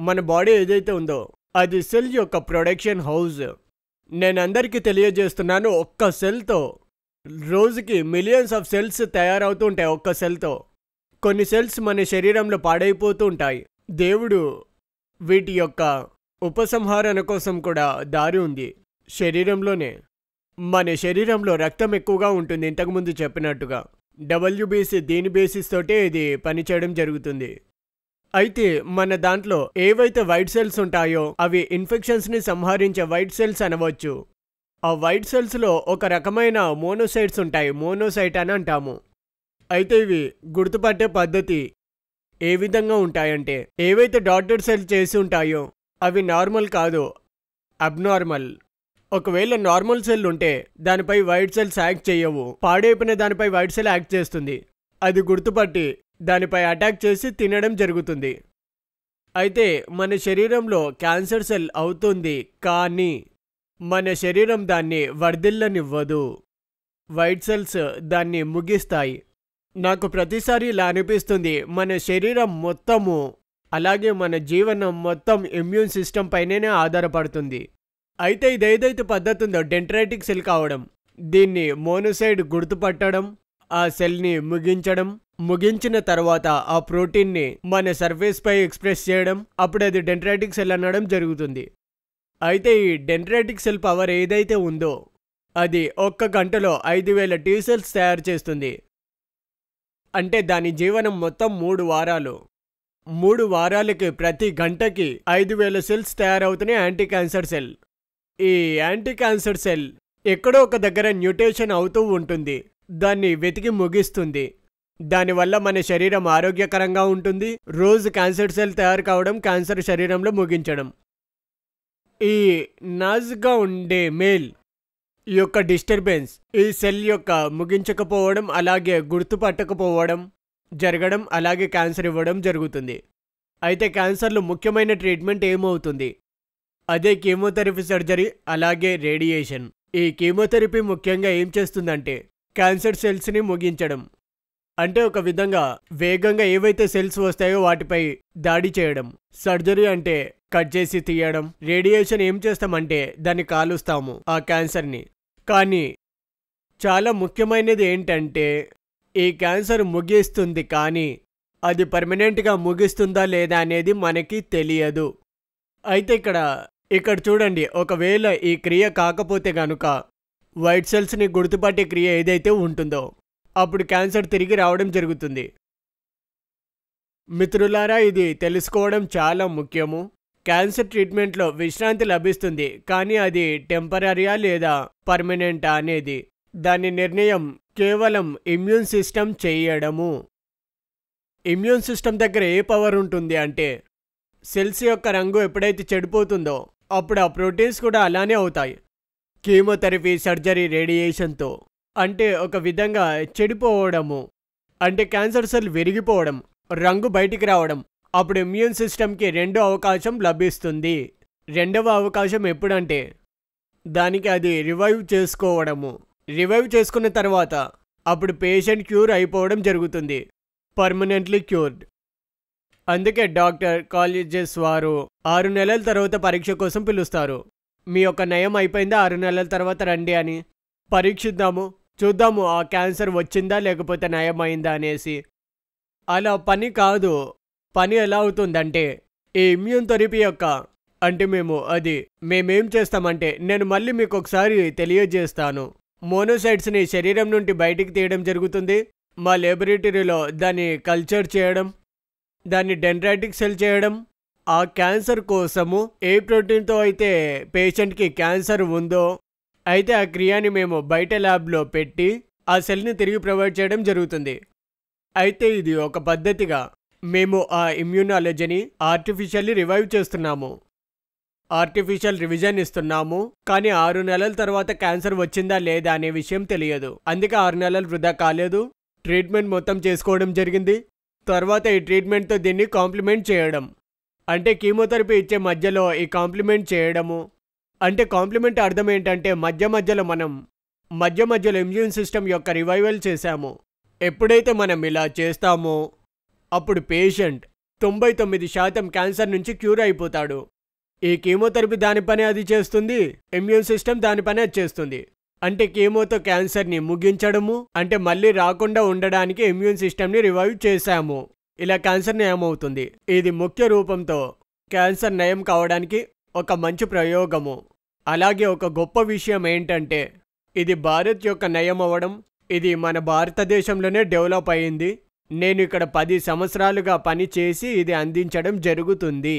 మన బాడీ ఏదైతే ఉందో అది సెల్ యొక్క ప్రొడక్షన్ హౌస్. నేను అందరికీ తెలియజేస్తున్నాను, ఒక్క సెల్తో రోజుకి మిలియన్స్ ఆఫ్ సెల్స్ తయారవుతూ ఉంటాయి. ఒక్క సెల్తో కొన్ని సెల్స్ మన శరీరంలో పాడైపోతూ ఉంటాయి. దేవుడు వీటి యొక్క ఉపసంహారణ కోసం కూడా దారి ఉంది. శరీరంలోనే మన శరీరంలో రక్తం ఎక్కువగా ఉంటుంది. ఇంతకుముందు చెప్పినట్టుగా WBC దీని బేసిస్ తోటే ఇది పనిచేయడం జరుగుతుంది. అయితే మన దాంట్లో ఏవైతే వైట్ సెల్స్ ఉంటాయో అవి ఇన్ఫెక్షన్స్ని సంహరించే వైట్ సెల్స్ అనవచ్చు. ఆ వైట్ సెల్స్లో ఒక రకమైన మోనోసైట్స్ ఉంటాయి, మోనోసైట్ అని అంటాము. అయితే ఇవి గుర్తుపట్టే పద్ధతి ఏ విధంగా ఉంటాయంటే, ఏవైతే డాటెడ్ సెల్ చేసి ఉంటాయో అవి నార్మల్ కాదు, అబ్నార్మల్. ఒకవేళ నార్మల్ సెల్ ఉంటే దానిపై వైట్ సెల్స్ యాక్ట్ చేయవు. పాడైపోయిన దానిపై వైట్ సెల్ యాక్ట్ చేస్తుంది. అది గుర్తుపట్టి దానిపై అటాక్ చేసి తినడం జరుగుతుంది. అయితే మన శరీరంలో క్యాన్సర్ సెల్ అవుతుంది, కానీ మన శరీరం దాన్ని వర్ధిల్లనివ్వదు. వైట్ సెల్స్ దాన్ని ముగిస్తాయి. నాకు ప్రతిసారి ఇలా అనిపిస్తుంది, మన శరీరం మొత్తము అలాగే మన జీవనం మొత్తం ఇమ్యూన్ సిస్టమ్ పైనే ఆధారపడుతుంది. అయితే ఇదేదైతే పద్ధతి ఉందో డెండ్రైటిక్ సెల్ కావడం, దీన్ని మోనోసైట్ గుర్తుపట్టడం, ఆ సెల్ని ముగించడం, ముగించిన తర్వాత ఆ ప్రోటీన్ని మన సర్ఫేస్ పై ఎక్స్ప్రెస్ చేయడం, అప్పుడు అది డెండ్రైటిక్ సెల్ అనడం జరుగుతుంది. అయితే ఈ డెండ్రైటిక్ సెల్ పవర్ ఏదైతే ఉందో అది ఒక్క గంటలో 5000 టీ సెల్స్ తయారు చేస్తుంది. అంటే దాని జీవనం మొత్తం 3 వారాలు. 3 వారాలకి ప్రతి గంటకి 5000 సెల్స్ తయారవుతున్నాయి యాంటీ క్యాన్సర్ సెల్. ఈ యాంటీ క్యాన్సర్ సెల్ ఎక్కడో ఒక దగ్గర న్యూటేషన్ అవుతూ ఉంటుంది, దాన్ని వెతికి ముగిస్తుంది. దానివల్ల మన శరీరం ఆరోగ్యకరంగా ఉంటుంది. రోజు క్యాన్సర్ సెల్ తయారు కావడం, క్యాన్సర్ శరీరంలో ముగించడం. ఈ నాజ్గా ఉండే మేల్ యొక్క డిస్టర్బెన్స్ ఈ సెల్ యొక్క ముగించకపోవడం అలాగే గుర్తుపట్టకపోవడం జరగడం, అలాగే క్యాన్సర్ ఇవ్వడం జరుగుతుంది. అయితే క్యాన్సర్లో ముఖ్యమైన ట్రీట్మెంట్ ఏమవుతుంది? అదే కీమోథెరపీ, సర్జరీ, అలాగే రేడియేషన్. ఈ కీమోథెరపీ ముఖ్యంగా ఏం చేస్తుందంటే క్యాన్సర్ సెల్స్ని ముగించడం. అంటే ఒక విధంగా వేగంగా ఏవైతే సెల్స్ వస్తాయో వాటిపై దాడి చేయడం. సర్జరీ అంటే కట్ చేసి తీయడం. రేడియేషన్ ఏం చేస్తామంటే దాన్ని కాలుస్తాము, ఆ క్యాన్సర్ని. కానీ చాలా ముఖ్యమైనది ఏంటంటే ఈ క్యాన్సర్ ముగిస్తుంది, కానీ అది పర్మనెంట్గా ముగిస్తుందా లేదా అనేది మనకి తెలియదు. అయితే ఇక్కడ చూడండి, ఒకవేళ ఈ క్రియ కాకపోతే కనుక వైట్ సెల్స్ని గుర్తుపట్టే క్రియ ఏదైతే ఉంటుందో అప్పుడు క్యాన్సర్ తిరిగి రావడం జరుగుతుంది. మిత్రులారా, ఇది తెలుసుకోవడం చాలా ముఖ్యము. క్యాన్సర్ ట్రీట్మెంట్లో విశ్రాంతి లభిస్తుంది, కానీ అది టెంపరరీయా లేదా పర్మనెంటా అనేది దాని నిర్ణయం కేవలం ఇమ్యూన్ సిస్టమ్ చేయడము. ఇమ్యూన్ సిస్టమ్ దగ్గర ఏ పవర్ ఉంటుంది అంటే సెల్స్ యొక్క రంగు ఎప్పుడైతే చెడిపోతుందో అప్పుడు ఆ ప్రోటీన్స్ కూడా అలానే అవుతాయి. కీమోథెరపీ, సర్జరీ, రేడియేషన్తో అంటే ఒక విధంగా చెడిపోవడము, అంటే క్యాన్సర్ సెల్ విరిగిపోవడం, రంగు బయటికి రావడం. అప్పుడు ఇమ్యూన్ సిస్టమ్కి రెండో అవకాశం లభిస్తుంది. రెండవ అవకాశం ఎప్పుడంటే దానికి అది రివైవ్ చేసుకోవడము. రివైవ్ చేసుకున్న తర్వాత అప్పుడు పేషెంట్ క్యూర్ అయిపోవడం జరుగుతుంది, పర్మనెంట్లీ క్యూర్డ్. అందుకే డాక్టర్, కాలేజెస్ వారు 6 నెలల తర్వాత పరీక్ష కోసం పిలుస్తారు. మీ యొక్క నయం అయిపోయిందా, 6 నెలల తర్వాత రండి అని పరీక్షిద్దాము, చూద్దాము ఆ క్యాన్సర్ వచ్చిందా లేకపోతే నయమైందా అనేసి. అలా పని కాదు. పని ఎలా అవుతుందంటే ఈ ఇమ్యూన్ థెరపీ యొక్క అంటే మేమేం చేస్తామంటే నేను మళ్ళీ మీకు ఒకసారి తెలియజేస్తాను. మోనోసైట్స్ని శరీరం నుండి బయటికి తీయడం జరుగుతుంది. మా ల్యాబొరేటరీలో దాన్ని కల్చర్ చేయడం, దాన్ని డెండ్రైటిక్ సెల్ చేయడం. ఆ క్యాన్సర్ కోసము ఏ ప్రోటీన్తో అయితే పేషెంట్కి క్యాన్సర్ ఉందో అయితే ఆ క్రియాని మేము బయట ల్యాబ్లో పెట్టి ఆ సెల్ని తిరిగి ప్రొవైడ్ చేయడం జరుగుతుంది. అయితే ఇది ఒక పద్ధతిగా మేము ఆ ఇమ్యూనాలజీని ఆర్టిఫిషియల్లీ రివైవ్ చేస్తున్నాము, ఆర్టిఫిషియల్ రివిజన్ ఇస్తున్నాము. కానీ 6 నెలల తర్వాత క్యాన్సర్ వచ్చిందా లేదా అనే విషయం తెలియదు. అందుకే 6 నెలలు వృధా కాలేదు. ట్రీట్మెంట్ మొత్తం చేసుకోవడం జరిగింది. తర్వాత ఈ ట్రీట్మెంట్తో దీన్ని కాంప్లిమెంట్ చేయడం, అంటే కీమోథెరపీ ఇచ్చే మధ్యలో ఈ కాంప్లిమెంట్ చేయడము. అంటే కాంప్లిమెంట్ అర్థం ఏంటంటే మధ్యలో ఇమ్యూన్ సిస్టమ్ యొక్క రివైవల్ చేశాము. ఎప్పుడైతే మనం ఇలా చేస్తామో అప్పుడు పేషెంట్ 99% క్యాన్సర్ నుంచి క్యూర్ అయిపోతాడు. ఈ కీమోథెరపీ దాని పని అది చేస్తుంది, ఇమ్యూన్ సిస్టమ్ దాని పని అది చేస్తుంది. అంటే కీమోతో క్యాన్సర్ని ముగించడము, అంటే మళ్ళీ రాకుండా ఉండడానికి ఇమ్యూన్ సిస్టమ్ని రివైవ్ చేశాము. ఇలా క్యాన్సర్ నయం అవుతుంది. ఇది ముఖ్య రూపంతో క్యాన్సర్ నయం కావడానికి ఒక మంచి ప్రయోగము. అలాగే ఒక గొప్ప విషయం ఏంటంటే ఇది భారత్ యొక్క నయం అవ్వడం. ఇది మన భారతదేశంలోనే డెవలప్ అయ్యింది. నేను ఇక్కడ 10 సంవత్సరాలుగా పని చేసి ఇది అందించడం జరుగుతుంది.